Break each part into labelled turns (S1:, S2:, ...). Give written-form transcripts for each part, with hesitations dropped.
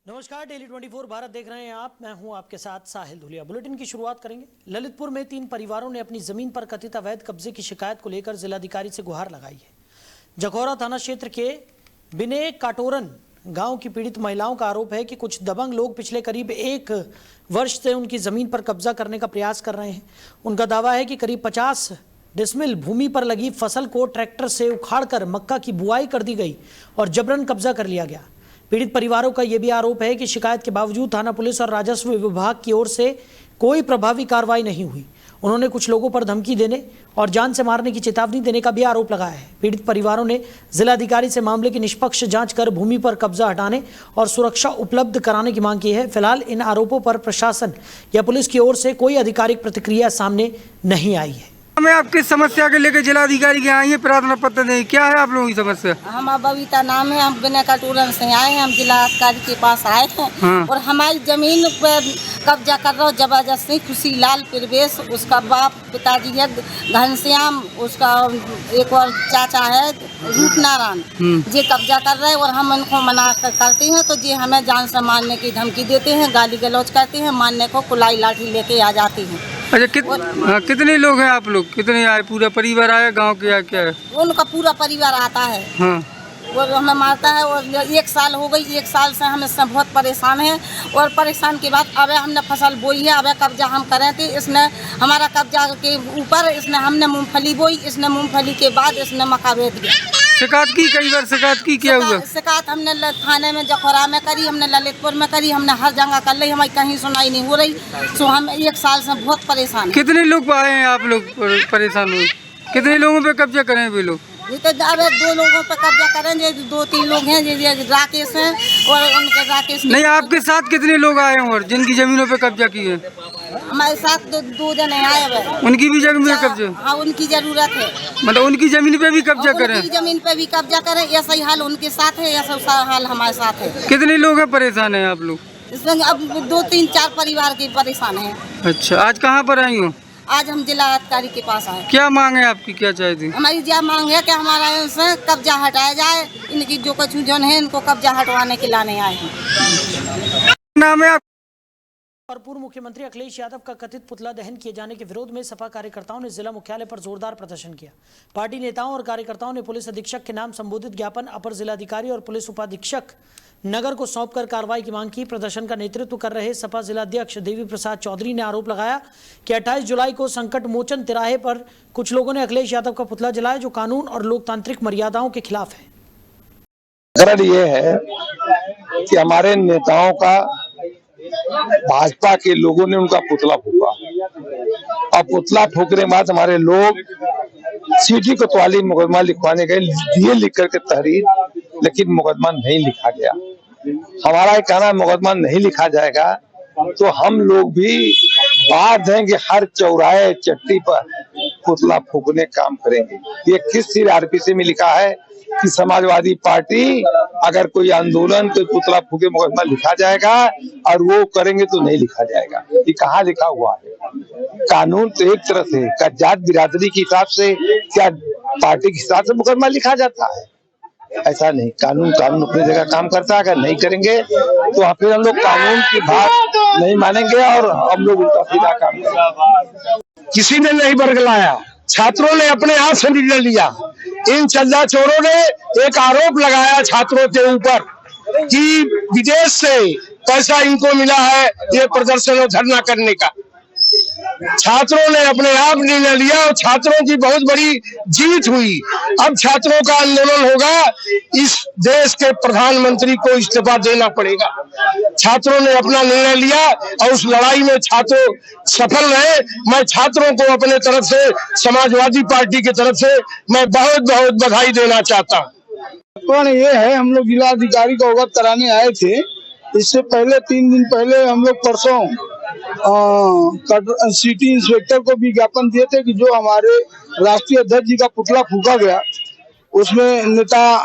S1: नमस्कार, डेली 24 भारत देख रहे हैं आप। मैं हूं आपके साथ साहिल धुलिया। बुलेटिन की शुरुआत करेंगे। ललितपुर में 3 परिवारों ने अपनी जमीन पर कथित अवैध कब्जे की शिकायत को लेकर जिलाधिकारी से गुहार लगाई है। जखौरा थाना क्षेत्र के बिने काटोरन गांव की पीड़ित महिलाओं का आरोप है कि कुछ दबंग लोग पिछले करीब 1 वर्ष से उनकी जमीन पर कब्जा करने का प्रयास कर रहे हैं। उनका दावा है कि करीब 50 डिसमिल भूमि पर लगी फसल को ट्रैक्टर से उखाड़कर मक्का की बुआई कर दी गई और जबरन कब्जा कर लिया गया। पीड़ित परिवारों का यह भी आरोप है कि शिकायत के बावजूद थाना पुलिस और राजस्व विभाग की ओर से कोई प्रभावी कार्रवाई नहीं हुई। उन्होंने कुछ लोगों पर धमकी देने और जान से मारने की चेतावनी देने का भी आरोप लगाया है। पीड़ित परिवारों ने जिलाधिकारी से मामले की निष्पक्ष जांच कर भूमि पर कब्जा हटाने और सुरक्षा उपलब्ध कराने की मांग की है। फिलहाल इन आरोपों पर प्रशासन या पुलिस की ओर से कोई आधिकारिक प्रतिक्रिया सामने नहीं आई है।
S2: मैं आपकी समस्या के लेकर जिलाधिकारी के आई है, प्रार्थना पत्र नहीं। क्या है आप लोगों की समस्या?
S3: हम बबीता नाम है, हम बिना कटोरन से आए हैं। हम जिलाधिकारी के पास आए हैं।
S2: हाँ।
S3: और हमारी जमीन पर कब्जा कर रहा जबरदस्ती खुशीलाल प्रवेश, उसका बाप पिताजी है घनश्याम, उसका एक और चाचा है रूपनारायण, ये कब्जा कर रहे हैं। और हम इनको मना करते हैं तो ये हमें जान से मारने की धमकी देते हैं, गाली गलौज करते हैं, मारने को कुलाई लाठी लेके आ जाते हैं।
S2: अच्छा, कितने लोग हैं आप लोग? कितने आए? पूरा परिवार आया गांव के या क्या है?
S3: उनका पूरा परिवार आता है।
S2: हाँ।
S3: वो हमें मारता है। और 1 साल हो गई, 1 साल से हम इससे बहुत परेशान हैं। और परेशान के बाद अब हमने फसल बोई है, अब कब्जा हम करें थे। इसने हमारा कब्जा के ऊपर इसने हमने मूंगफली बोई, इसने मूंगफली के बाद इसने मक्का बेच दिया।
S2: शिकायत की? कई बार शिकायत की? क्या हुआ?
S3: शिकायत हमने थाने में जखौरा में करी, हमने ललितपुर में करी, हमने हर जगह कर ली, हमारी कहीं सुनाई नहीं हो रही। तो हम 1 साल से बहुत परेशान हैं।
S2: कितने लोग आए हैं आप लोग परेशान हुए? कितने लोगों पे कब्जा करें वे लोग?
S3: ये तो अब 2 लोगों पे कब्जा करें, जो 2-3 लोग हैं, ये राकेश हैं और उनके राकेश
S2: नहीं, आपके साथ कितने लोग आए हैं और जिनकी जमीनों पे कब्जा की है?
S3: हमारे साथ 2 जने आए हुए।
S2: उनकी भी जमीन पे कब्जा?
S3: हाँ, उनकी जरूरत है।
S2: मतलब उनकी जमीन पे भी कब्जा करें?
S3: उनकी जमीन पे भी कब्जा करें। ऐसा ही हाल उनके साथ है, ऐसा हाल हमारे साथ है।
S2: कितने लोग हैं परेशान हैं आप लोग?
S3: इसमें अब 2-3-4 परिवार के परेशान हैं।
S2: अच्छा, आज कहाँ पर आई हो?
S3: आज हम जिलाधिकारी के पास आए।
S2: क्या मांग है आपकी? क्या चाहती?
S3: हमारी यह मांग है कि हमारा इनसे कब्जा हटाया जाए। इनकी जो कुछ जन है इनको कब्जा हटवाने के लाने आए हैं।
S2: नाम है आप?
S1: और पूर्व मुख्यमंत्री अखिलेश यादव का कथित पुतला दहन किए जाने के विरोध में सपा कार्यकर्ताओं ने जिला मुख्यालय पर जोरदार प्रदर्शन किया। पार्टी नेताओं और कार्यकर्ताओं ने पुलिस अधीक्षक के नाम संबोधित ज्ञापन अपर जिलाधिकारी और पुलिस उपाधीक्षक नगर को सौंपकर कार्रवाई की मांग की। प्रदर्शन का नेतृत्व कर रहे सपा जिलाध्यक्ष देवी प्रसाद चौधरी ने आरोप लगाया कि 28 जुलाई को संकट मोचन तिराहे पर कुछ लोगों ने अखिलेश यादव का पुतला जलाया, जो कानून और लोकतांत्रिक मर्यादाओं के खिलाफ है।
S4: कारण ये है कि हमारे नेताओं का भाजपा के लोगों ने उनका पुतला फूका और पुतला फूकने के बाद हमारे लोग सीटी कोतवाली मुकदमा लिखवाने गए, दिए लिख करके तहरीर, लेकिन मुकदमा नहीं लिखा गया। हमारा ये कहना, मुकदमा नहीं लिखा जाएगा तो हम लोग भी बात हैं कि हर चौराहे चट्टी पर पुतला फूकने काम करेंगे। ये किस CRPC में लिखा है कि समाजवादी पार्टी अगर कोई आंदोलन तो पुतला फूके मुकदमा लिखा जाएगा और वो करेंगे तो नहीं लिखा जाएगा। ये कहाँ लिखा हुआ है? कानून तो एक तरह से जात बिरादरी के हिसाब से, क्या पार्टी के हिसाब से मुकदमा लिखा जाता है? ऐसा नहीं। कानून अपनी जगह काम करता है। अगर नहीं करेंगे तो फिर हम लोग कानून की बात नहीं मानेंगे और हम लोग उल्टा सीधा काम करेंगे। किसी ने नहीं बरगलाया, छात्रों ने अपने आप से निर्णय लिया। इन चंदा चोरों ने एक आरोप लगाया छात्रों के ऊपर कि विदेश से पैसा इनको मिला है ये प्रदर्शन और धरना करने का। छात्रों ने अपने आप निर्णय लिया और छात्रों की बहुत बड़ी जीत हुई। अब छात्रों का आंदोलन होगा, इस देश के प्रधानमंत्री को इस्तीफा देना पड़ेगा। छात्रों ने अपना निर्णय लिया और उस लड़ाई में छात्र सफल रहे। मैं छात्रों को अपने तरफ से, समाजवादी पार्टी की तरफ से मैं बहुत बहुत बधाई देना चाहता हूँ।
S5: ये है, हम लोग जिलाधिकारी को अवगत कराने आए थे। इससे पहले 3 दिन पहले हम लोग परसों सिटी इंस्पेक्टर को भी ज्ञापन दिए थे कि जो हमारे राष्ट्रीय अध्यक्ष जी का पुतला फूका गया, उसमें नेता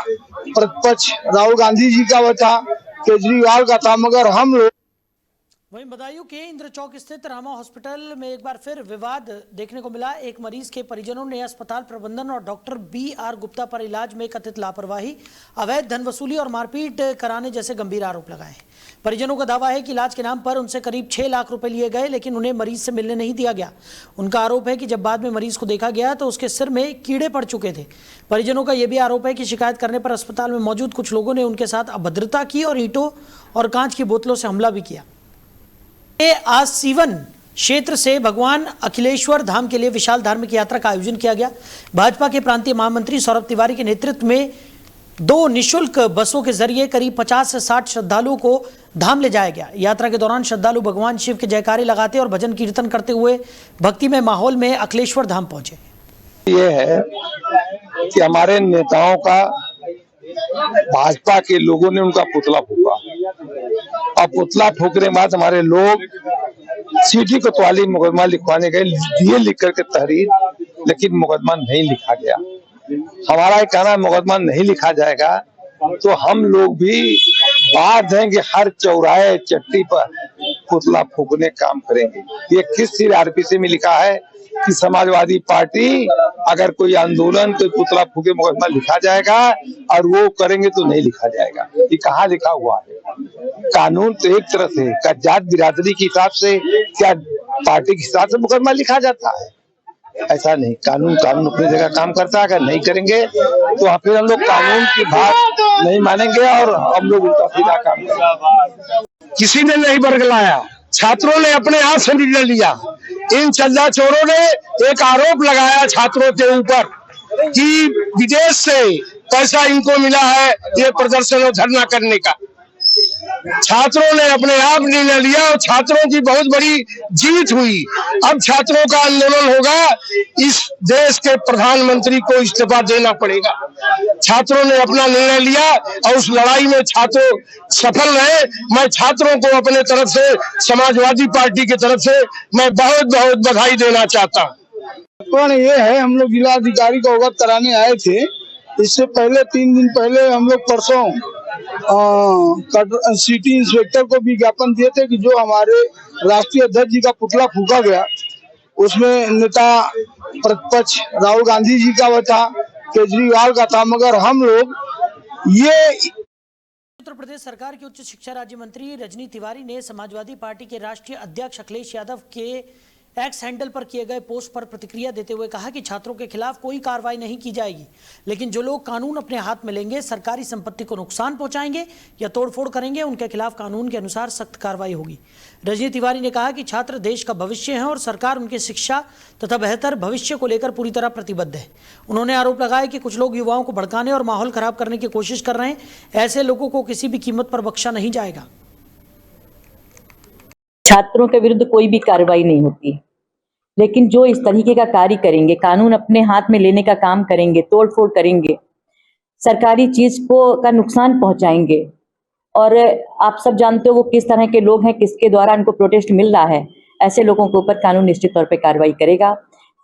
S5: प्रतिपक्ष राहुल गांधी जी का था, केजरीवाल का था, मगर हम लोग
S1: वहीं बदायूं के इंद्र चौक स्थित रामा हॉस्पिटल में एक बार फिर विवाद देखने को मिला। एक मरीज के परिजनों ने अस्पताल प्रबंधन और डॉक्टर BR गुप्ता पर इलाज में कथित लापरवाही, अवैध धन वसूली और मारपीट कराने जैसे गंभीर आरोप लगाए हैं। परिजनों का दावा है कि इलाज के नाम पर उनसे करीब 6 लाख रुपए लिए गए, लेकिन उन्हें मरीज से मिलने नहीं दिया गया। उनका आरोप है कि जब बाद में मरीज को देखा गया तो उसके सिर में कीड़े पड़ चुके थे। परिजनों का यह भी आरोप है कि शिकायत करने पर अस्पताल में मौजूद कुछ लोगों ने उनके साथ अभद्रता की और ईंटों और कांच की बोतलों से हमला भी किया। आज सीवन क्षेत्र से भगवान अखिलेश्वर धाम के लिए विशाल धार्मिक यात्रा का आयोजन किया गया। भाजपा के प्रांतीय महामंत्री सौरभ तिवारी के नेतृत्व में 2 निःशुल्क बसों के जरिए करीब 50 से 60 श्रद्धालुओं को धाम ले जाया गया। यात्रा के दौरान श्रद्धालु भगवान शिव के जयकारे लगाते और भजन कीर्तन करते हुए भक्तिमय माहौल में अखिलेश्वर धाम पहुंचे।
S4: ये है कि हमारे नेताओं का भाजपा के लोगों ने उनका पुतला फूका और पुतला फूकने के बाद हमारे लोग सीटी कोतवाली मुकदमा लिखवाने गए, दिए लिख करके तहरीर, लेकिन मुकदमा नहीं लिखा गया। हमारा ये कहना, मुकदमा नहीं लिखा जाएगा तो हम लोग भी बात हैं कि हर चौराहे चट्टी पर पुतला फूकने काम करेंगे। ये किस CRPC में लिखा है कि समाजवादी पार्टी अगर कोई आंदोलन तो पुतला फूके मुकदमा लिखा जाएगा और वो करेंगे तो नहीं लिखा जाएगा। ये कहाँ लिखा हुआ है? कानून तो एक तरह से जात बिरादरी के हिसाब से, क्या पार्टी के हिसाब से मुकदमा लिखा जाता है? ऐसा नहीं। कानून अपनी जगह काम करता है। अगर नहीं करेंगे तो फिर हम लोग कानून की बात नहीं मानेंगे और हम लोग उल्टा सीधा काम करेंगे।
S5: किसी ने नहीं बरगलाया, छात्रों ने अपने हाथ से निर्णय लिया। इन चंदा चोरों ने एक आरोप लगाया छात्रों के ऊपर कि विदेश से पैसा इनको मिला है ये प्रदर्शन और धरना करने का। छात्रों ने अपने आप निर्णय लिया और छात्रों की बहुत बड़ी जीत हुई। अब छात्रों का आंदोलन होगा, इस देश के प्रधानमंत्री को इस्तीफा देना पड़ेगा। छात्रों ने अपना निर्णय लिया और उस लड़ाई में छात्र सफल रहे। मैं छात्रों को अपने तरफ से, समाजवादी पार्टी की तरफ से मैं बहुत बहुत बधाई देना चाहता हूँ। ये है, हम लोग जिला अधिकारी को अवगत कराने आए थे। इससे पहले 3 दिन पहले हम लोग परसों सिटी इंस्पेक्टर को विज्ञापन दिए थे कि जो हमारे राष्ट्रीय अध्यक्ष जी का पुतला फूका गया उसमें नेता प्रतिपक्ष राहुल गांधी जी का था, केजरीवाल का था, मगर हम लोग ये
S1: उत्तर प्रदेश सरकार की उच्च शिक्षा राज्य मंत्री रजनी तिवारी ने समाजवादी पार्टी के राष्ट्रीय अध्यक्ष अखिलेश यादव के एक्स हैंडल पर किए गए पोस्ट पर प्रतिक्रिया देते हुए कहा कि छात्रों के खिलाफ कोई कार्रवाई नहीं की जाएगी, लेकिन जो लोग कानून अपने हाथ में लेंगे, सरकारी संपत्ति को नुकसान पहुंचाएंगे या तोड़फोड़ करेंगे, उनके खिलाफ कानून के अनुसार सख्त कार्रवाई होगी। रजनी तिवारी ने कहा कि छात्र देश का भविष्य हैं और सरकार उनकी शिक्षा तथा बेहतर भविष्य को लेकर पूरी तरह प्रतिबद्ध है। उन्होंने आरोप लगाया कि कुछ लोग युवाओं को भड़काने और माहौल खराब करने की कोशिश कर रहे हैं। ऐसे लोगों को किसी भी कीमत पर बख्शा नहीं जाएगा।
S6: छात्रों के विरुद्ध कोई भी कार्रवाई नहीं होती, लेकिन जो इस तरीके का कार्य करेंगे, कानून अपने हाथ में लेने का काम करेंगे, तोड़फोड़ करेंगे, सरकारी चीज को का नुकसान पहुंचाएंगे, और आप सब जानते हो वो किस तरह के लोग हैं, किसके द्वारा उनको प्रोटेस्ट मिल रहा है, ऐसे लोगों के ऊपर कानून निश्चित तौर पे कार्रवाई करेगा।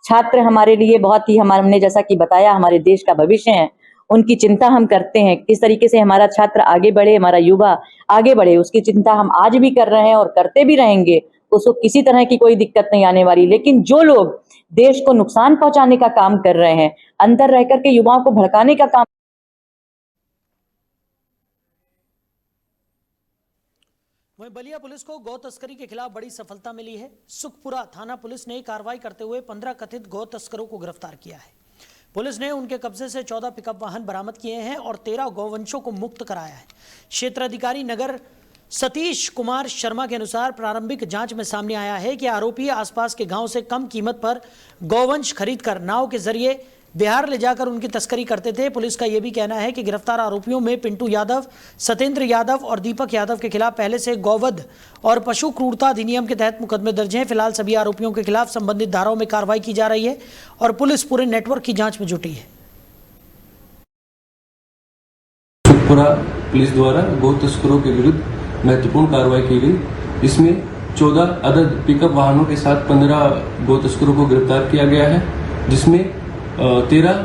S6: छात्र हमारे लिए बहुत ही, हमने जैसा कि बताया, हमारे देश का भविष्य है, उनकी चिंता हम करते हैं। किस तरीके से हमारा छात्र आगे बढ़े, हमारा युवा आगे बढ़े, उसकी चिंता हम आज भी कर रहे हैं और करते भी रहेंगे। उसको किसी तरह की कोई दिक्कत नहीं आने वाली। लेकिन जो लोग देश को नुकसान पहुंचाने का काम कर रहे हैं, अंदर रह करके युवाओं को भड़काने का काम।
S1: वहीं बलिया पुलिस को गौ तस्करी के खिलाफ बड़ी सफलता मिली है। सुखपुरा थाना पुलिस ने कार्रवाई करते हुए 15 कथित गौ तस्करों को गिरफ्तार किया है। पुलिस ने उनके कब्जे से 14 पिकअप वाहन बरामद किए हैं और 13 गौवंशों को मुक्त कराया है। क्षेत्राधिकारी नगर सतीश कुमार शर्मा के अनुसार प्रारंभिक जांच में सामने आया है कि आरोपी आसपास के गांव से कम कीमत पर गौवंश खरीदकर नाव के जरिए बिहार ले जाकर उनकी तस्करी करते थे। पुलिस का यह भी कहना है कि गिरफ्तार आरोपियों में पिंटू यादव, सत्येंद्र यादव और दीपक यादव के खिलाफ पहले से गौवध और पशु क्रूरता अधिनियम के तहत मुकदमे दर्ज हैं। फिलहाल सभी आरोपियों के खिलाफ संबंधित धाराओं में कार्रवाई की जा रही है और पुलिस पूरे नेटवर्क की जांच में जुटी है।
S7: सुखपुरा पुलिस द्वारा गौ तस्करों के विरुद्ध महत्वपूर्ण कार्रवाई की गई। इसमें 14 अदद पिकअप वाहनों के साथ 15 गौ तस्करों को गिरफ्तार किया गया है, जिसमें 13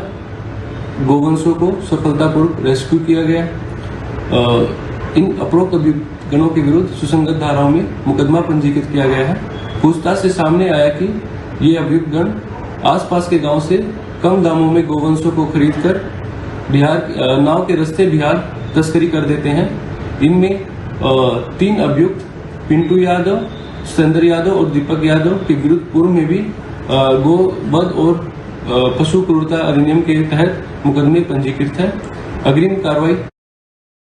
S7: गौवंशों को सफलतापूर्वक रेस्क्यू किया गया। इन उपरोक्त गणों के विरुद्ध सुसंगत धाराओं में मुकदमा पंजीकृत किया गया है। पूछताछ से सामने आया कि ये अभियुक्त गण आसपास के गांव से कम दामों में गोवंशों को खरीदकर बिहार नाव के रास्ते बिहार तस्करी कर देते हैं। इनमें 3 अभियुक्त पिंटू यादव, सुरेंद्र यादव और दीपक यादव के विरुद्ध पूर्व में भी गोवध और पशु क्रूरता अधिनियम के तहत मुकदमे पंजीकृत है। अग्रिम कार्रवाई।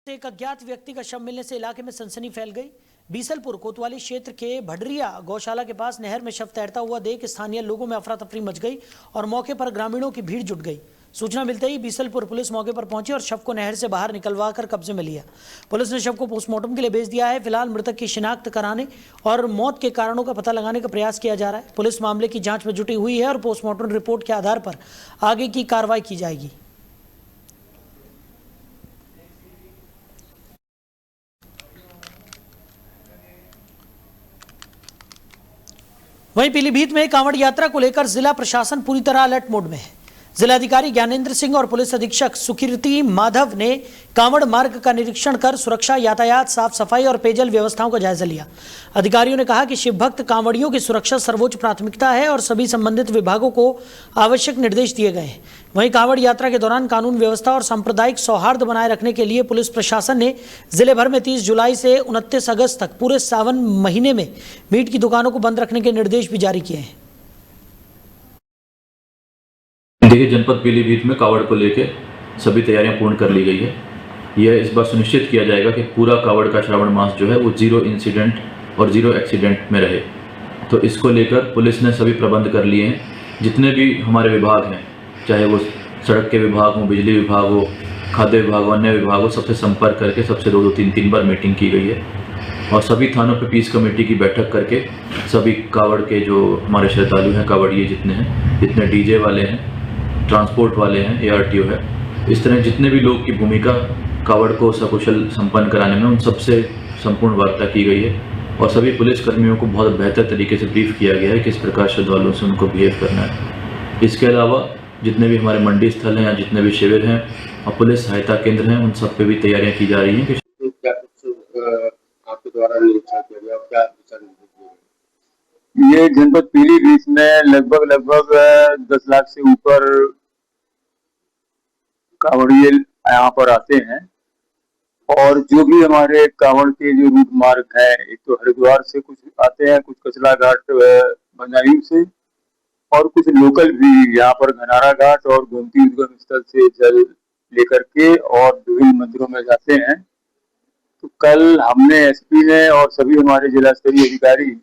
S1: एक अज्ञात व्यक्ति का शव मिलने से इलाके में सनसनी फैल गई। बीसलपुर कोतवाली क्षेत्र के भडरिया गौशाला के पास नहर में शव तैरता हुआ देख स्थानीय लोगों में अफरा तफरी मच गई और मौके पर ग्रामीणों की भीड़ जुट गई। सूचना मिलते ही बीसलपुर पुलिस मौके पर पहुंची और शव को नहर से बाहर निकलवा कर कब्जे में लिया। पुलिस ने शव को पोस्टमार्टम के लिए भेज दिया है। फिलहाल मृतक की शिनाख्त कराने और मौत के कारणों का पता लगाने का प्रयास किया जा रहा है। पुलिस मामले की जांच में जुटी हुई है और पोस्टमार्टम रिपोर्ट के आधार पर आगे की कार्रवाई की जाएगी। वहीं पीलीभीत में कांवड़ यात्रा को लेकर जिला प्रशासन पूरी तरह अलर्ट मोड में है। जिलाधिकारी ज्ञानेंद्र सिंह और पुलिस अधीक्षक सुकीर्ति माधव ने कांवड़ मार्ग का निरीक्षण कर सुरक्षा, यातायात, साफ सफाई और पेयजल व्यवस्थाओं का जायजा लिया। अधिकारियों ने कहा कि शिव भक्त कांवड़ियों की सुरक्षा सर्वोच्च प्राथमिकता है और सभी संबंधित विभागों को आवश्यक निर्देश दिए गए हैं। वहीं कांवड़ यात्रा के दौरान कानून व्यवस्था और सांप्रदायिक सौहार्द बनाए रखने के लिए पुलिस प्रशासन ने जिले भर में 30 जुलाई से 29 अगस्त तक पूरे सावन महीने में मीट की दुकानों को बंद रखने के निर्देश भी जारी किए हैं।
S8: देखिए, जनपद पीलीभीत में कावड़ को लेकर सभी तैयारियां पूर्ण कर ली गई है। यह इस बार सुनिश्चित किया जाएगा कि पूरा कावड़ का श्रावण मास जो है वो 0 इंसिडेंट और 0 एक्सीडेंट में रहे। तो इसको लेकर पुलिस ने सभी प्रबंध कर लिए हैं। जितने भी हमारे विभाग हैं, चाहे वो सड़क के विभाग हो, बिजली विभाग हो, खाद्य विभाग हो, अन्य विभाग हो, सबसे संपर्क करके सबसे 2-2, 3-3 बार मीटिंग की गई है और सभी थानों पर पीस कमेटी की बैठक करके सभी कावड़ के जो हमारे श्रद्धालु हैं, कावड़िए जितने हैं, जितने डीजे वाले हैं, ट्रांसपोर्ट वाले हैं, ARTO है, इस तरह जितने भी लोग की भूमिका कावड़ को सकुशल संपन्न कराने में उन सबसे संपूर्ण वार्ता की गई है और सभी पुलिस कर्मियों को बहुत बेहतर तरीके से ब्रीफ किया गया है किस प्रकार श्रद्धालुओं से उनको बिहेव करना है। इसके अलावा जितने भी हमारे मंडी स्थल हैं या जितने भी शिविर हैं और पुलिस सहायता केंद्र हैं, उन सब पे भी तैयारियां की जा रही हैं।
S9: क्या कुछ आपके द्वारा निरीक्षण किया गया, क्या दिशा निर्देश दिए गए?
S10: ये जनपद पीलीभीत में लगभग 10 लाख से ऊपर कांवड़िये यहाँ पर आते हैं और जो भी हमारे कांवड़ के जो रूट मार्ग है, एक तो हरिद्वार से कुछ आते हैं, कुछ कचला घाट बदायूं से और कुछ लोकल भी यहाँ पर घनारा घाट और गोमती उद्गम स्थल से जल लेकर के और विभिन्न मंदिरों में जाते हैं। तो कल हमने SP ने और सभी हमारे जिला स्तरीय अधिकारी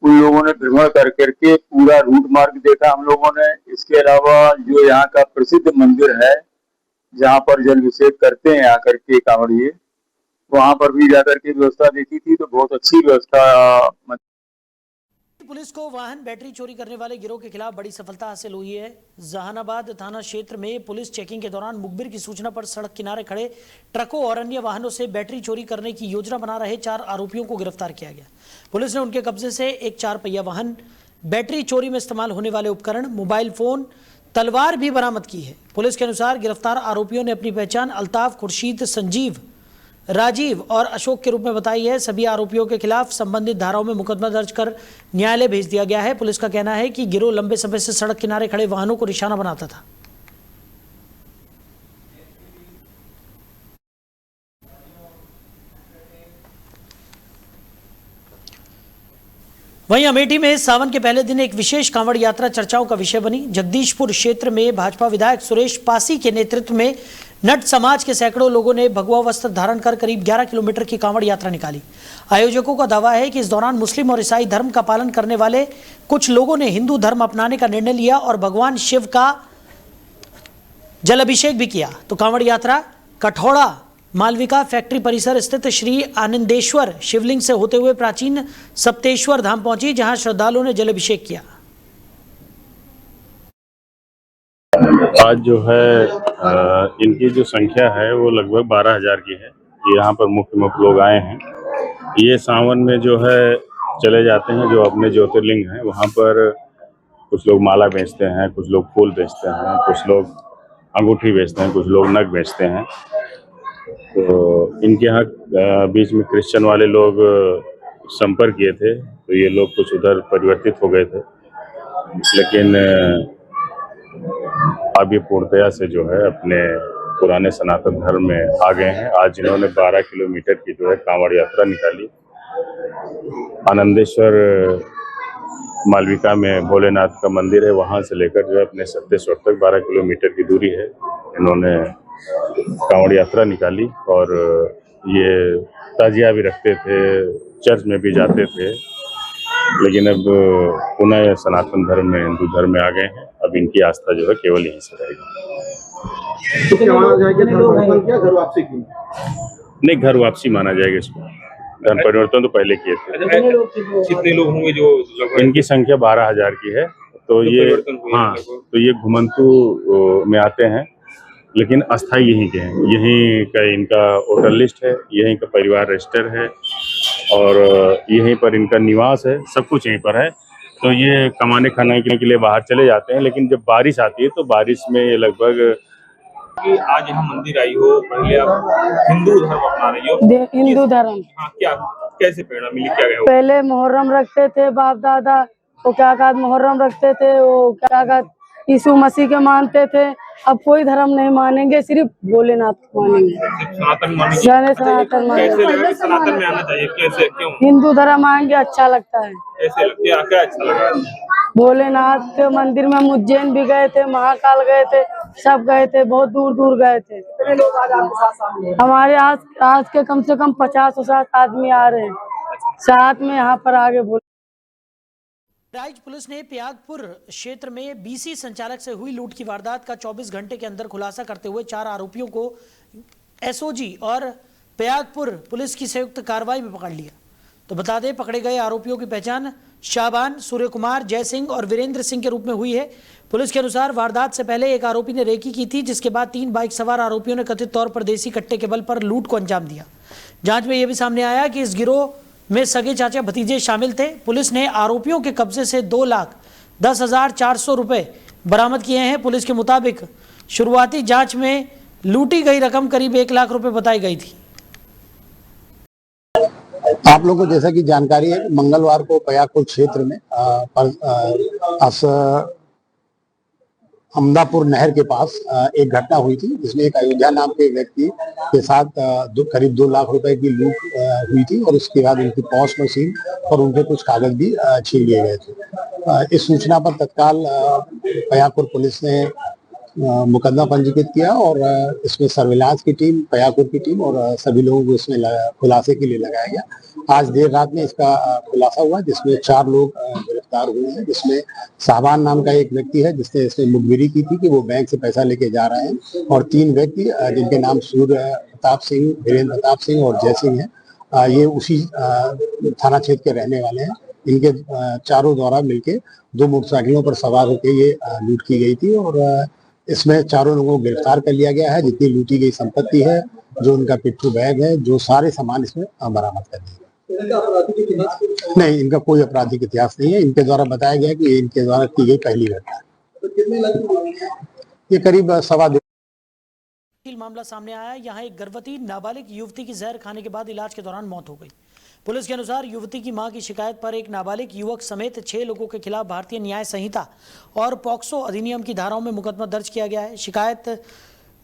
S10: उन लोगों ने भ्रमण कर करके पूरा रूट मार्ग देखा हम लोगों ने। इसके अलावा जो यहाँ का प्रसिद्ध मंदिर है जहाँ पर जल अभिषेक करते हैं आकर के कांवड़िए, वहाँ पर भी जाकर के व्यवस्था देखी थी। तो बहुत अच्छी व्यवस्था।
S1: पुलिस को वाहन बैटरी चोरी करने वाले गिरोह के खिलाफ बड़ी सफलता हासिल हुई है। जहानाबाद थाना क्षेत्र में पुलिस चेकिंग के दौरान मुखबिर की सूचना पर सड़क किनारे खड़े ट्रकों और अन्य वाहनों से बैटरी चोरी करने की योजना बना रहे 4 आरोपियों को गिरफ्तार किया गया। पुलिस ने उनके कब्जे से एक 4 पहिया वाहन, बैटरी चोरी में इस्तेमाल होने वाले उपकरण, मोबाइल फोन, तलवार भी बरामद की है। पुलिस के अनुसार गिरफ्तार आरोपियों ने अपनी पहचान अल्ताफ, खुर्शीद, संजीव, राजीव और अशोक के रूप में बताई है। सभी आरोपियों के खिलाफ संबंधित धाराओं में मुकदमा दर्ज कर न्यायालय भेज दिया गया है। पुलिस का कहना है कि गिरोह लंबे समय से सड़क किनारे खड़े वाहनों को निशाना बनाता था। वहीं अमेठी में सावन के पहले दिन एक विशेष कांवड़ यात्रा चर्चाओं का विषय बनी। जगदीशपुर क्षेत्र में भाजपा विधायक सुरेश पासी के नेतृत्व में नट समाज के सैकड़ों लोगों ने भगवा वस्त्र धारण कर करीब 11 किलोमीटर की कांवड़ यात्रा निकाली। आयोजकों का दावा है कि इस दौरान मुस्लिम और ईसाई धर्म का पालन करने वाले कुछ लोगों ने हिंदू धर्म अपनाने का निर्णय लिया और भगवान शिव का जल अभिषेक भी किया। तो कांवड़ यात्रा कठौड़ा मालविका फैक्ट्री परिसर स्थित श्री आनंदेश्वर शिवलिंग से होते हुए प्राचीन सप्तेश्वर धाम पहुंची, जहां श्रद्धालुओं ने जल अभिषेक किया।
S11: आज जो है इनकी जो संख्या है वो लगभग 12,000 की है। यहाँ पर मुख्य लोग आए हैं। ये सावन में जो है चले जाते हैं, जो अपने ज्योतिर्लिंग हैं वहाँ पर कुछ लोग माला बेचते हैं, कुछ लोग फूल बेचते हैं, कुछ लोग अंगूठी बेचते हैं, कुछ लोग नग बेचते हैं। तो इनके यहाँ बीच में क्रिश्चियन वाले लोग संपर्क किए थे, तो ये लोग कुछ उधर परिवर्तित हो गए थे, लेकिन अब ये पूर्णतया से जो है अपने पुराने सनातन धर्म में आ गए हैं। आज इन्होंने 12 किलोमीटर की जो है कांवड़ यात्रा निकाली। आनंदेश्वर मालविका में भोलेनाथ का मंदिर है, वहाँ से लेकर जो है अपने सत्तेश्वर तक 12 किलोमीटर की दूरी है। इन्होंने कांवड़ यात्रा निकाली और ये ताजिया भी रखते थे, चर्च में भी जाते थे, लेकिन अब पुनः सनातन धर्म में, हिंदू धर्म में आ गए हैं। अब इनकी आस्था जो है केवल यहीं से रहेगी।
S9: तो क्या माना जाएगा, धर्म परिवर्तन क्या घर वापसी की?
S11: नहीं, घर वापसी माना जाएगा इसको। धर्म परिवर्तन तो पहले किए थे।
S9: कितने लोग होंगे जो
S11: इनकी संख्या 12,000 की है। तो ये हाँ, तो ये घुमंतु में आते हैं, लेकिन अस्थाई यहीं के हैं। यहीं का इनका वोटर लिस्ट है, यहीं का परिवार रजिस्टर है और यहीं पर इनका निवास है, सब कुछ यहीं पर है। तो ये कमाने खाने के लिए बाहर चले जाते हैं, लेकिन जब बारिश आती है तो बारिश में ये लगभग
S9: कि आज यहाँ मंदिर आई हो, पहले आप हिंदू धर्म अपना रही हो।
S12: हिंदू धर्म।
S9: हाँ, क्या कैसे प्रेरणा मिली, क्या गया?
S12: पहले मुहर्रम रखते थे बाप दादा, वो क्या कहा मुहर्रम रखते थे, वो क्या कहा यीशु मसीह के मानते थे। अब कोई धर्म नहीं मानेंगे, सिर्फ भोलेनाथ को मानेंगे,
S9: सनातन मानेंगे।
S12: सनातन मानेंगे।
S9: कैसे लगा कि सनातन में आना चाहिए, कैसे, क्यों?
S12: हिंदू धर्म आएंगे अच्छा लगता है।
S9: कैसे लगता है, क्या अच्छा लगा?
S12: भोलेनाथ के मंदिर में हम उज्जैन भी गए थे, महाकाल गए थे, सब गए थे, बहुत दूर दूर गए थे। हमारे आज के कम से कम 50-60 आदमी आ रहे हैं साथ में यहाँ पर आगे।
S1: बहराइच पुलिस ने प्यागपुर क्षेत्र में बीसी संचालक से हुई लूट की वारदात का 24 घंटे के अंदर खुलासा करते हुए 4 आरोपियों को एसओजी और प्यागपुर पुलिस की संयुक्त कार्रवाई में पकड़ लिया। तो बता दें, पकड़े गए आरोपियों की पहचान शाबान, सूर्य कुमार, जय सिंह और वीरेंद्र सिंह के रूप में हुई है। पुलिस के अनुसार वारदात से पहले एक आरोपी ने रेकी की थी, जिसके बाद 3 बाइक सवार आरोपियों ने कथित तौर पर देसी कट्टे के बल पर लूट को अंजाम दिया। जांच में यह भी सामने आया कि इस गिरोह में सगे चाचा भतीजे शामिल थे। पुलिस ने आरोपियों के कब्जे से 2,10,400 रुपए बरामद किए हैं। पुलिस के मुताबिक शुरुआती जांच में लूटी गई रकम करीब 1 लाख रुपए बताई गई थी।
S13: आप लोगों को जैसा कि जानकारी है, मंगलवार को प्यागपुर क्षेत्र में अमदापुर नहर के पास एक घटना हुई थी, जिसमें एक अयोध्या नाम के व्यक्ति के साथ करीब 2 लाख रुपए की लूट हुई थी और उसके बाद उनकी पॉस मशीन और उनके कुछ कागज भी छीन लिए गए थे। इस सूचना पर तत्काल प्यागपुर पुलिस ने मुकदमा पंजीकृत किया और इसमें सर्विलांस की टीम, प्यागपुर की टीम और सभी लोगों को इसमें खुलासे के लिए लगाया गया। आज देर रात में इसका खुलासा हुआ, जिसमें 4 लोग गिरफ्तार हुए हैं, जिसमें साबान नाम का एक व्यक्ति है जिसने इसमें मुखबिरी की थी कि वो बैंक से पैसा लेके जा रहे हैं, और 3 व्यक्ति जिनके नाम सूर्य प्रताप सिंह, वीरेंद्र प्रताप सिंह और जय सिंह है। ये उसी थाना क्षेत्र के रहने वाले हैं। इनके चारों द्वारा मिलके 2 मोटरसाइकिलों पर सवार होकर ये लूट की गई थी और इसमें 4 लोगों को गिरफ्तार कर लिया गया है। जितनी लूटी गई संपत्ति है, जो उनका पिट्ठू बैग है, जो सारे सामान इसमें बरामद कर दिए। नहीं, इनका कोई आपराधिक इतिहास नहीं है। इनके द्वारा बताया गया कि ये इनके द्वारा की गई पहली घटना है। ये करीब 2.25
S1: मामला सामने आया। यहाँ एक गर्भवती नाबालिग युवती की जहर खाने के बाद इलाज के दौरान मौत हो गई। पुलिस के अनुसार युवती की मां की शिकायत पर एक नाबालिग युवक समेत 6 लोगों के खिलाफ भारतीय न्याय संहिता और पॉक्सो अधिनियम की धाराओं में मुकदमा दर्ज किया गया है। शिकायत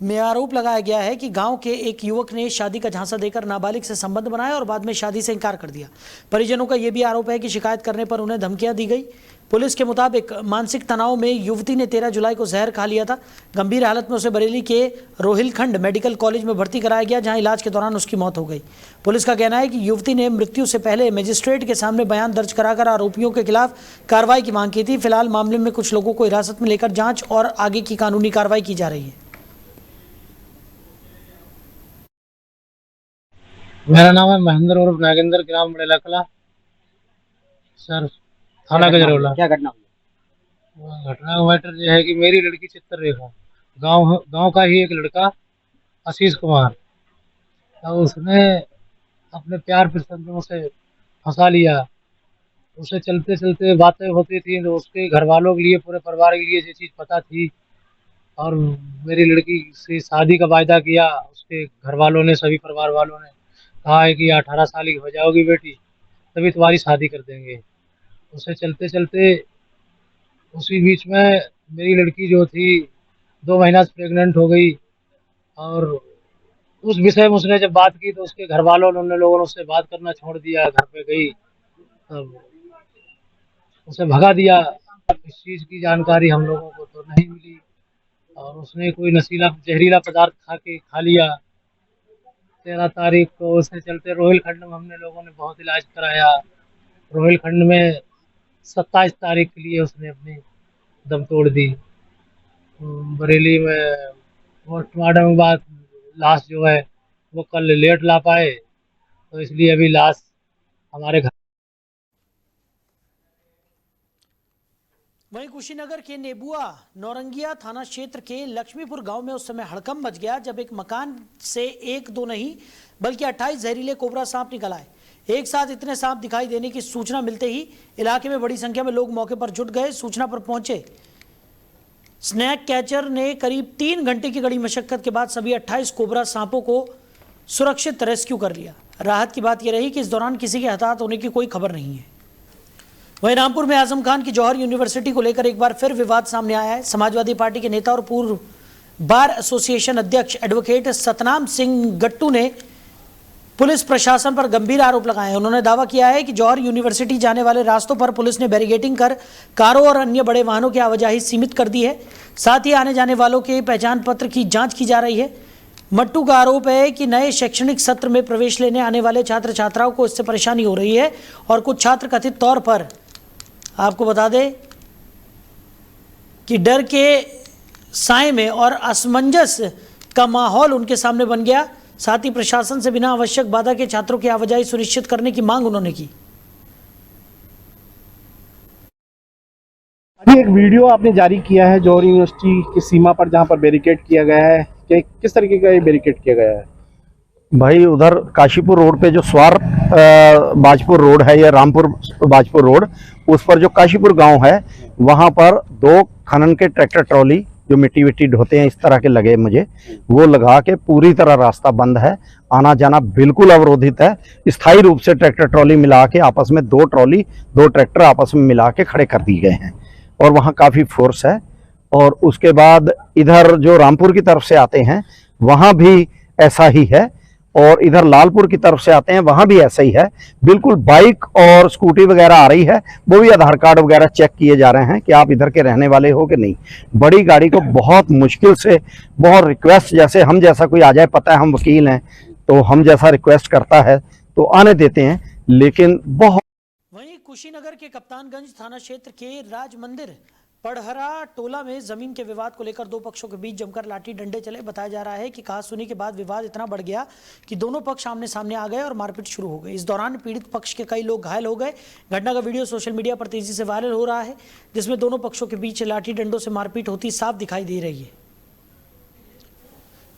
S1: में आरोप लगाया गया है कि गांव के एक युवक ने शादी का झांसा देकर नाबालिग से संबंध बनाया और बाद में शादी से इनकार कर दिया। परिजनों का यह भी आरोप है कि शिकायत करने पर उन्हें धमकियां दी गई। पुलिस के मुताबिक मानसिक तनाव में युवती ने 13 जुलाई को जहर खा लिया था। गंभीर हालत में उसे बरेली के रोहिलखंड मेडिकल कॉलेज में भर्ती कराया गया, जहां इलाज के दौरान उसकी मौत हो गई। पुलिस का कहना है कि युवती ने मृत्यु से पहले मजिस्ट्रेट के सामने बयान दर्ज कराकर आरोपियों के खिलाफ कार्रवाई की मांग की थी। फिलहाल मामले में कुछ लोगों को हिरासत में लेकर जांच और आगे की कानूनी कार्रवाई की जा रही है।
S14: मेरा नाम है महेंद्र उर्फ नागेंद्र, ग्राम बड़ेला कला, सर, थाना गजरौला। क्या घटना हुई? घटना का मैटर यह है कि मेरी लड़की चित्ररेखा, गांव का ही एक लड़का आशीष कुमार, तो उसने अपने प्यार प्रसंगों से फंसा लिया। उसे चलते चलते बातें होती थी, तो उसके घर वालों के लिए, पूरे परिवार के लिए ये चीज़ पता थी और मेरी लड़की से शादी का वायदा किया। उसके घर वालों ने, सभी परिवार वालों ने कहा है कि 18 साल की हो जाओगी बेटी तभी तुम्हारी शादी कर देंगे। उसे चलते चलते उसी बीच में मेरी लड़की जो थी 2 महीना से प्रेग्नेंट हो गई। और उस विषय में उसने जब बात की तो उसके घर वालों ने, उन लोगों ने उससे बात करना छोड़ दिया। घर पे गई तब उसे भगा दिया। इस चीज़ की जानकारी हम लोगों को तो नहीं मिली और उसने कोई नशीला जहरीला पदार्थ खा लिया। 13 तारीख को उसके चलते रोहिलखंड में हमने लोगों ने बहुत इलाज कराया। रोहिलखंड में 27 तारीख के लिए उसने अपनी दम तोड़ दी। बरेली में पोस्टमार्टम के बाद लाश जो है वो कल लेट ला पाए, तो इसलिए अभी लाश हमारे घर।
S1: वहीं कुशीनगर के नेबुआ नौरंगिया थाना क्षेत्र के लक्ष्मीपुर गांव में उस समय हड़कंप मच गया जब एक मकान से 1-2 नहीं बल्कि 28 जहरीले कोबरा सांप निकल आए। एक साथ इतने सांप दिखाई देने की सूचना मिलते ही इलाके में बड़ी संख्या में लोग मौके पर जुट गए। सूचना पर पहुंचे स्नैक कैचर ने करीब 3 घंटे की कड़ी मशक्कत के बाद सभी 28 कोबरा सांपों को सुरक्षित रेस्क्यू कर लिया। राहत की बात यह रही कि इस दौरान किसी के हताहत होने की कोई खबर नहीं है। वहीं रामपुर में आजम खान की जौहर यूनिवर्सिटी को लेकर एक बार फिर विवाद सामने आया है। समाजवादी पार्टी के नेता और पूर्व बार एसोसिएशन अध्यक्ष एडवोकेट सतनाम सिंह गट्टू ने पुलिस प्रशासन पर गंभीर आरोप लगाए हैं। उन्होंने दावा किया है कि जौहर यूनिवर्सिटी जाने वाले रास्तों पर पुलिस ने बैरिकेडिंग कर कारों और अन्य बड़े वाहनों की आवाजाही सीमित कर दी है। साथ ही आने जाने वालों के पहचान पत्र की जांच की जा रही है। मट्टू का आरोप है कि नए शैक्षणिक सत्र में प्रवेश लेने आने वाले छात्र छात्राओं को इससे परेशानी हो रही है और कुछ छात्र कथित तौर पर, आपको बता दें कि डर के साए में और असमंजस का माहौल उनके सामने बन गया। साथ ही प्रशासन से बिना आवश्यक बाधा के छात्रों की आवाजाही सुनिश्चित करने की मांग उन्होंने की।
S15: अभी एक वीडियो आपने जारी किया है जौहर यूनिवर्सिटी की सीमा पर जहां पर बैरिकेड किया गया है, कि किस तरीके का ये बैरिकेड किया गया है?
S16: भाई उधर काशीपुर रोड पे जो स्वार बाजपुर रोड है या रामपुर बाजपुर रोड, उस पर जो काशीपुर गांव है वहां पर 2 खनन के ट्रैक्टर ट्रॉली जो मिट्टी विट्टी ढोते हैं इस तरह के लगे मुझे, वो लगा के पूरी तरह रास्ता बंद है। आना जाना बिल्कुल अवरोधित है। स्थायी रूप से ट्रैक्टर ट्रॉली मिला के आपस में 2 ट्रॉली 2 ट्रैक्टर आपस में मिला के खड़े कर दिए गए हैं और वहाँ काफ़ी फोर्स है। और उसके बाद इधर जो रामपुर की तरफ से आते हैं वहाँ भी ऐसा ही है और इधर लालपुर की तरफ से आते हैं वहाँ भी ऐसा ही है। बिल्कुल बाइक और स्कूटी वगैरह आ रही है, वो भी आधार कार्ड वगैरह चेक किए जा रहे हैं कि आप इधर के रहने वाले हो कि नहीं। बड़ी गाड़ी को बहुत मुश्किल से, बहुत रिक्वेस्ट, जैसे हम जैसा कोई आ जाए, पता है हम वकील हैं तो हम जैसा रिक्वेस्ट करता है तो आने देते हैं, लेकिन बहुत।
S1: वहीं कुशीनगर के कप्तानगंज थाना क्षेत्र के राज मंदिर पड़हरा टोला में जमीन के विवाद को लेकर 2 पक्षों के बीच जमकर लाठी डंडे चले। बताया जा रहा है कि कहासुनी के बाद विवाद इतना बढ़ गया कि दोनों पक्ष आमने सामने आ गए और मारपीट शुरू हो गई। इस दौरान पीड़ित पक्ष के कई लोग घायल हो गए। घटना का वीडियो सोशल मीडिया पर तेजी से वायरल हो रहा है, जिसमें दोनों पक्षों के बीच लाठी डंडों से मारपीट होती साफ दिखाई दे रही है।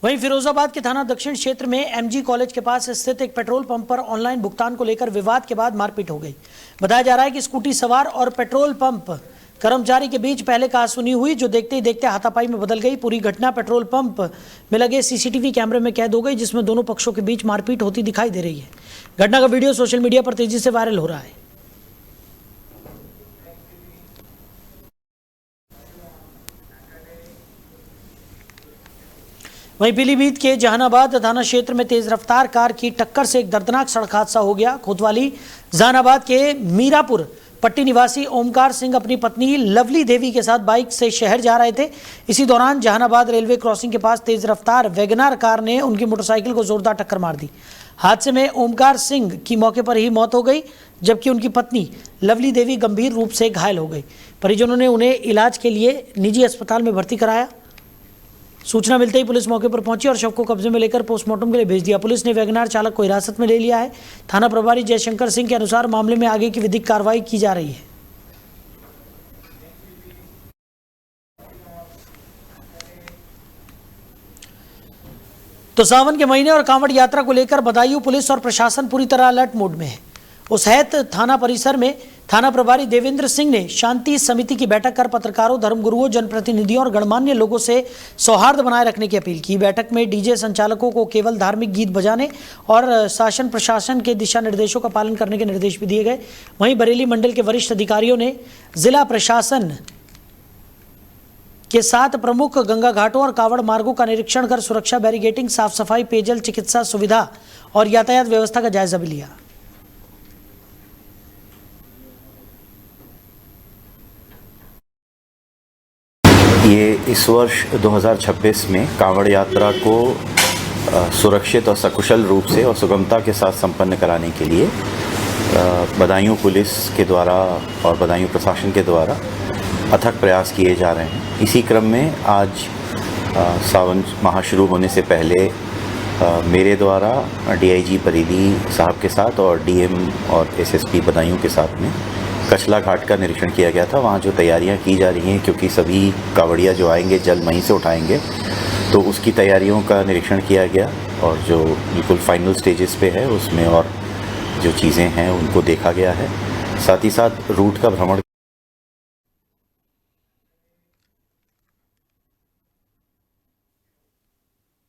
S1: वहीं फिरोजाबाद के थाना दक्षिण क्षेत्र में एमजी कॉलेज के पास स्थित एक पेट्रोल पंप पर ऑनलाइन भुगतान को लेकर विवाद के बाद मारपीट हो गई। बताया जा रहा है कि स्कूटी सवार और पेट्रोल पंप कर्मचारी के बीच पहले कहासुनी हुई, जो देखते ही देखते हाथापाई में बदल गई। पूरी घटना पेट्रोल पंप में लगे सीसीटीवी कैमरे में कैद हो गई, जिसमें दोनों पक्षों के बीच मारपीट होती दिखाई दे रही है। घटना का वीडियो सोशल मीडिया पर तेजी से वायरल हो रहा है। वहीं पीलीभीत के जहानाबाद थाना क्षेत्र में तेज रफ्तार कार की टक्कर से एक दर्दनाक सड़क हादसा हो गया। कोतवाली जहानाबाद के मीरापुर पट्टी निवासी ओमकार सिंह अपनी पत्नी लवली देवी के साथ बाइक से शहर जा रहे थे। इसी दौरान जहानाबाद रेलवे क्रॉसिंग के पास तेज रफ्तार वैगनार कार ने उनकी मोटरसाइकिल को जोरदार टक्कर मार दी। हादसे में ओमकार सिंह की मौके पर ही मौत हो गई, जबकि उनकी पत्नी लवली देवी गंभीर रूप से घायल हो गई। परिजनों ने उन्हें इलाज के लिए निजी अस्पताल में भर्ती कराया। सूचना मिलते ही पुलिस मौके पर पहुंची और शव को कब्जे में लेकर पोस्टमार्टम के लिए भेज दिया। पुलिस ने वैगनार चालक को हिरासत में ले लिया है। थाना प्रभारी जयशंकर सिंह के अनुसार मामले में आगे की विधिक कार्रवाई की जा रही है। तो सावन के महीने और कांवड़ यात्रा को लेकर बदायूं पुलिस और प्रशासन पूरी तरह अलर्ट मोड में है। उसहैत थाना परिसर में थाना प्रभारी देवेंद्र सिंह ने शांति समिति की बैठक कर पत्रकारों, धर्मगुरुओं, जनप्रतिनिधियों और गणमान्य लोगों से सौहार्द बनाए रखने की अपील की। बैठक में डीजे संचालकों को केवल धार्मिक गीत बजाने और शासन प्रशासन के दिशा निर्देशों का पालन करने के निर्देश भी दिए गए। वहीं बरेली मंडल के वरिष्ठ अधिकारियों ने जिला प्रशासन के साथ प्रमुख गंगा घाटों और कावड़ मार्गों का निरीक्षण कर सुरक्षा, बैरिकेडिंग, साफ सफाई, पेयजल, चिकित्सा सुविधा और यातायात व्यवस्था का जायजा भी लिया।
S17: ये इस वर्ष 2026 में कांवड़ यात्रा को सुरक्षित और सकुशल रूप से और सुगमता के साथ संपन्न कराने के लिए बदायूं पुलिस के द्वारा और बदायूं प्रशासन के द्वारा अथक प्रयास किए जा रहे हैं। इसी क्रम में आज सावन माह शुरू होने से पहले मेरे द्वारा डीआईजी परिधि साहब के साथ और डीएम और एसएसपी बदायूं के साथ में कचला घाट का निरीक्षण किया गया था। वहाँ जो तैयारियाँ की जा रही हैं, क्योंकि सभी कावड़िया जो आएंगे जल वहीं से उठाएंगे, तो उसकी तैयारियों का निरीक्षण किया गया और जो बिल्कुल फाइनल स्टेजेस पे है उसमें और जो चीज़ें हैं उनको देखा गया है। साथ ही साथ रूट का भ्रमण।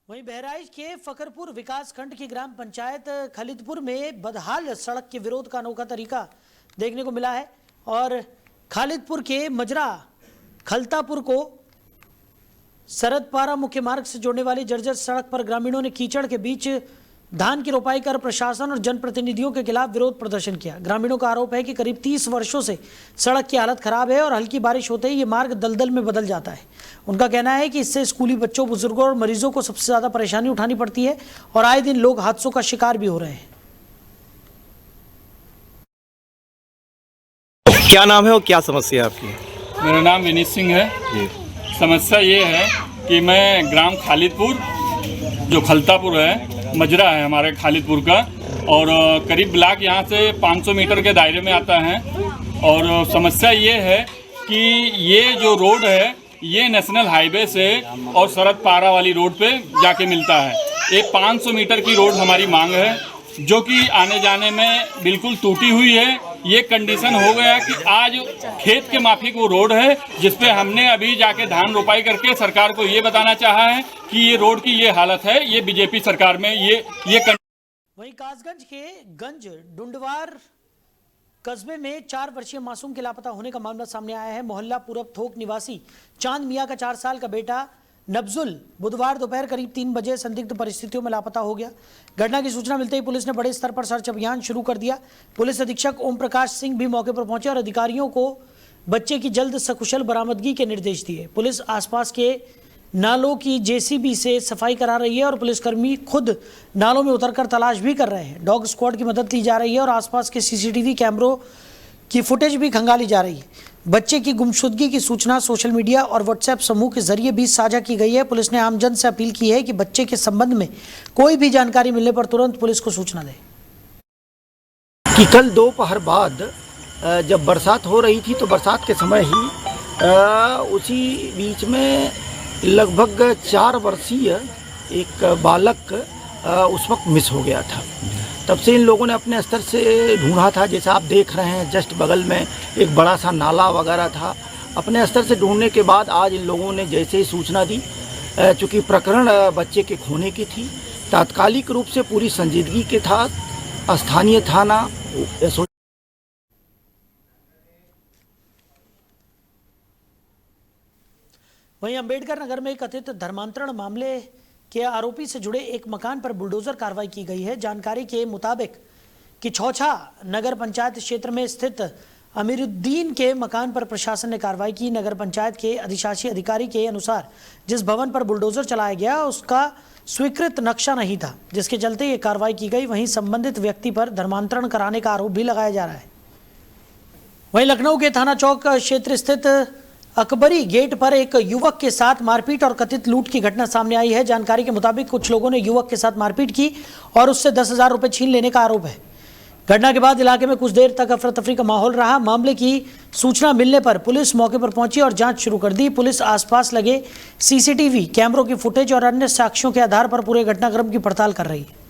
S1: वहीं बहराइच के फकरपुर विकासखंड की ग्राम पंचायत खलिदपुर में बदहाल सड़क के विरोध का अनोखा तरीका देखने को मिला है और खालिदपुर के मजरा खलतापुर को सरदपारा मुख्य मार्ग से जोड़ने वाली जर्जर सड़क पर ग्रामीणों ने कीचड़ के बीच धान की रोपाई कर प्रशासन और जनप्रतिनिधियों के खिलाफ विरोध प्रदर्शन किया। ग्रामीणों का आरोप है कि करीब 30 वर्षों से सड़क की हालत खराब है और हल्की बारिश होते ही ये मार्ग दलदल में बदल जाता है। उनका कहना है कि इससे स्कूली बच्चों, बुजुर्गों और मरीजों को सबसे ज्यादा परेशानी उठानी पड़ती है और आए दिन लोग हादसों का शिकार भी हो रहे हैं।
S15: क्या नाम है और क्या समस्या है आपकी?
S18: मेरा नाम विनीत सिंह है जी। समस्या ये है कि मैं ग्राम खालिदपुर, जो खलतापुर है, मजरा है हमारे खालिदपुर का, और करीब ब्लॉक यहाँ से 500 मीटर के दायरे में आता है। और समस्या ये है कि ये जो रोड है ये नेशनल हाईवे से और सरदपारा वाली रोड पे जाके मिलता है। ये 500 मीटर की रोड हमारी मांग है, जो कि आने जाने में बिल्कुल टूटी हुई है। ये कंडीशन हो गया कि आज खेत के माफिक वो रोड है, जिसपे हमने अभी जाके धान रोपाई करके सरकार को ये बताना चाहा है कि ये रोड की ये हालत है। ये बीजेपी सरकार में ये
S1: वहीं कासगंज के गंज डुंडवार कस्बे में 4 वर्षीय मासूम के लापता होने का मामला सामने आया है। मोहल्ला पूरब थोक निवासी चांद मियां का 4 साल का बेटा नब्जुल बुधवार दोपहर करीब 3 बजे संदिग्ध परिस्थितियों में लापता हो गया। घटना की सूचना मिलते ही पुलिस ने बड़े स्तर पर सर्च अभियान शुरू कर दिया। पुलिस अधीक्षक ओम प्रकाश सिंह भी मौके पर पहुंचे और अधिकारियों को बच्चे की जल्द सकुशल बरामदगी के निर्देश दिए। पुलिस आसपास के नालों की जेसीबी से सफाई करा रही है और पुलिसकर्मी खुद नालों में उतरकर तलाश भी कर रहे हैं। डॉग स्क्वाड की मदद ली जा रही है और आसपास के सीसीटीवी कैमरों की फुटेज भी खंगाली जा रही है। बच्चे की गुमशुदगी की सूचना सोशल मीडिया और व्हाट्सएप समूह के जरिए भी साझा की गई है। पुलिस ने आमजन से अपील की है कि बच्चे के संबंध में कोई भी जानकारी मिलने पर तुरंत पुलिस को सूचना दें।
S19: कि कल दोपहर बाद जब बरसात हो रही थी तो बरसात के समय ही उसी बीच में लगभग 4 वर्षीय एक बालक उस वक्त मिस हो गया था। तब से इन लोगों ने अपने स्तर से ढूंढा था। जैसा आप देख रहे हैं जस्ट बगल में एक बड़ा सा नाला वगैरह था। अपने स्तर से ढूंढने के बाद आज इन लोगों ने जैसे ही सूचना दी, चूँकि प्रकरण बच्चे के खोने की थी, तात्कालिक रूप से पूरी संजीदगी के साथ स्थानीय थाना
S1: वहीं अंबेडकर नगर में कथित धर्मांतरण मामले के आरोपी से जुड़े एक मकान पर बुलडोजर कार्रवाई की गई है। जानकारी के मुताबिक कि छौछा नगर पंचायत क्षेत्र में स्थित अमीरुद्दीन के मकान पर प्रशासन ने कार्रवाई की। नगर पंचायत के अधिशासी अधिकारी के अनुसार जिस भवन पर बुलडोजर चलाया गया उसका स्वीकृत नक्शा नहीं था, जिसके चलते ये कार्रवाई की गई। वहीं संबंधित व्यक्ति पर धर्मांतरण कराने का आरोप भी लगाया जा रहा है। वहीं लखनऊ के थाना चौक क्षेत्र स्थित अकबरी गेट पर एक युवक के साथ मारपीट और कथित लूट की घटना सामने आई है। जानकारी के मुताबिक कुछ लोगों ने युवक के साथ मारपीट की और उससे 10,000 रुपए छीन लेने का आरोप है। घटना के बाद इलाके में कुछ देर तक अफरा तफरी का माहौल रहा। मामले की सूचना मिलने पर पुलिस मौके पर पहुंची और जांच शुरू कर दी। पुलिस आसपास लगे सीसीटीवी कैमरों की फुटेज और अन्य साक्ष्यों के आधार पर पूरे घटनाक्रम की पड़ताल कर रही है।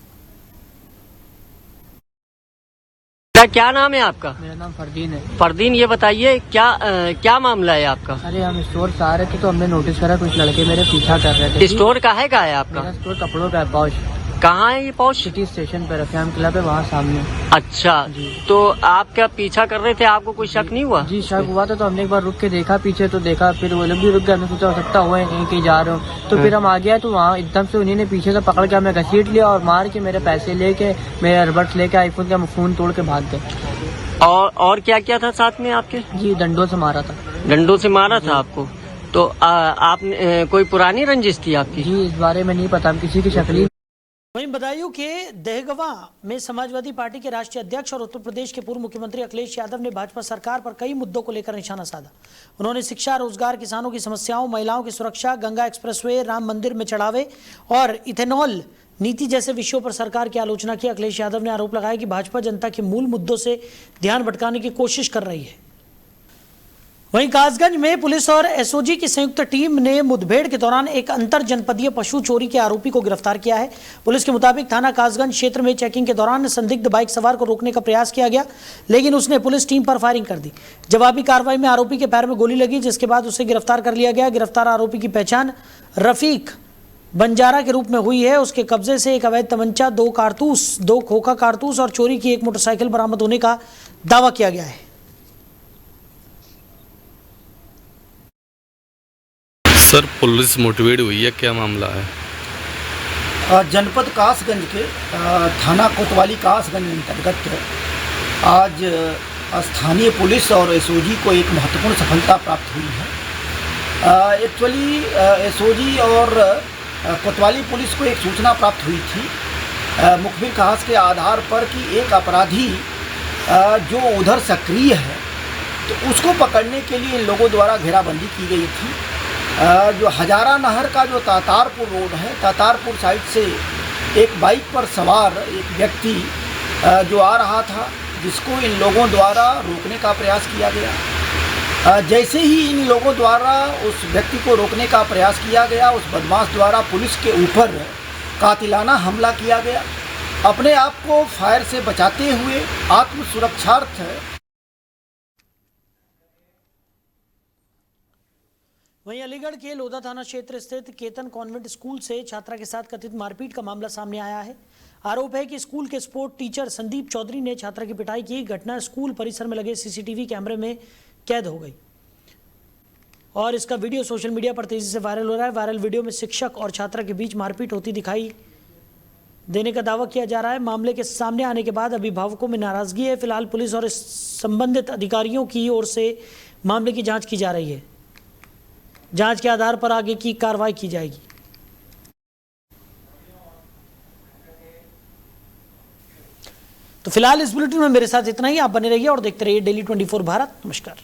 S20: क्या नाम है आपका?
S21: मेरा नाम फरदीन है।
S20: फरदीन, ये बताइए क्या मामला है आपका?
S21: अरे हम स्टोर से आ रहे थे तो हमने नोटिस करा कुछ लड़के मेरे पीछा कर रहे थे।
S20: स्टोर का है आपका?
S21: मेरा स्टोर कपड़ों का है, पॉश।
S20: कहाँ है ये पॉश?
S21: सिटी स्टेशन पे रफियाम क्लब है, वहाँ सामने।
S20: अच्छा, तो आप क्या पीछा कर रहे थे? आपको कोई शक नहीं हुआ?
S21: जी शक हुआ था, तो हमने एक बार रुक के देखा पीछे, तो देखा फिर वो लोग भी रुक गए। हमने सोचा हो सकता हुआ है कहीं जा रहे हो, तो फिर हम आ गया तो वहाँ एकदम से उन्हीं ने पीछे से पकड़ के हमें घसीट लिया और मार के मेरे पैसे लेके, मेरे एयरबड्स लेके, आईफोन का फोन तोड़ के भाग गए।
S20: और क्या क्या था साथ में आपके?
S21: जी डंडों से मारा था।
S20: डंडों से मारा था आपको? तो आपने कोई पुरानी रंजिश थी आपकी?
S21: जी इस बारे में नहीं पता, हम किसी की शक्ल।
S1: वहीं बदायूं के दहगवा में समाजवादी पार्टी के राष्ट्रीय अध्यक्ष और उत्तर प्रदेश के पूर्व मुख्यमंत्री अखिलेश यादव ने भाजपा सरकार पर कई मुद्दों को लेकर निशाना साधा। उन्होंने शिक्षा, रोजगार, किसानों की समस्याओं, महिलाओं की सुरक्षा, गंगा एक्सप्रेसवे, राम मंदिर में चढ़ावे और इथेनॉल नीति जैसे विषयों पर सरकार की आलोचना की। अखिलेश यादव ने आरोप लगाया कि भाजपा जनता के मूल मुद्दों से ध्यान भटकाने की कोशिश कर रही है। वहीं कासगंज में पुलिस और एसओजी की संयुक्त टीम ने मुठभेड़ के दौरान एक अंतर जनपदीय पशु चोरी के आरोपी को गिरफ्तार किया है। पुलिस के मुताबिक थाना कासगंज क्षेत्र में चेकिंग के दौरान संदिग्ध बाइक सवार को रोकने का प्रयास किया गया, लेकिन उसने पुलिस टीम पर फायरिंग कर दी। जवाबी कार्रवाई में आरोपी के पैर में गोली लगी, जिसके बाद उसे गिरफ्तार कर लिया गया। गिरफ्तार आरोपी की पहचान रफीक बंजारा के रूप में हुई है। उसके कब्जे से एक अवैध तमंचा, 2 कारतूस, 2 खोखा कारतूस और चोरी की एक मोटरसाइकिल बरामद होने का दावा किया गया है।
S22: सर पुलिस मुठभेड़ हुई है, क्या मामला है?
S19: जनपद कासगंज के थाना कोतवाली कासगंज अंतर्गत आज स्थानीय पुलिस और एसओजी को एक महत्वपूर्ण सफलता प्राप्त हुई है। एक्चुअली एसओजी और कोतवाली पुलिस को एक सूचना प्राप्त हुई थी मुखबिर के आवाज़ के आधार पर कि एक अपराधी जो उधर सक्रिय है, तो उसको पकड़ने के लिए इन लोगों द्वारा घेराबंदी की गई थी। जो हजारा नहर का जो तातारपुर रोड है, तातारपुर साइड से एक बाइक पर सवार एक व्यक्ति जो आ रहा था, जिसको इन लोगों द्वारा रोकने का प्रयास किया गया। जैसे ही इन लोगों द्वारा उस व्यक्ति को रोकने का प्रयास किया गया, उस बदमाश द्वारा पुलिस के ऊपर कातिलाना हमला किया गया। अपने आप को फायर से बचाते हुए आत्म सुरक्षार्थ
S1: वहीं अलीगढ़ के लोधा थाना क्षेत्र स्थित केतन कॉन्वेंट स्कूल से छात्रा के साथ कथित मारपीट का मामला सामने आया है। आरोप है कि स्कूल के स्पोर्ट टीचर संदीप चौधरी ने छात्रा की पिटाई की। घटना स्कूल परिसर में लगे सीसीटीवी कैमरे में कैद हो गई और इसका वीडियो सोशल मीडिया पर तेजी से वायरल हो रहा है। वायरल वीडियो में शिक्षक और छात्रा के बीच मारपीट होती दिखाई देने का दावा किया जा रहा है। मामले के सामने आने के बाद अभिभावकों में नाराजगी है। फिलहाल पुलिस और संबंधित अधिकारियों की ओर से मामले की जांच की जा रही है। जांच के आधार पर आगे की कार्रवाई की जाएगी। तो फिलहाल इस बुलेटिन में मेरे साथ इतना ही। आप बने रहिए और देखते रहिए डेली 24 भारत। नमस्कार।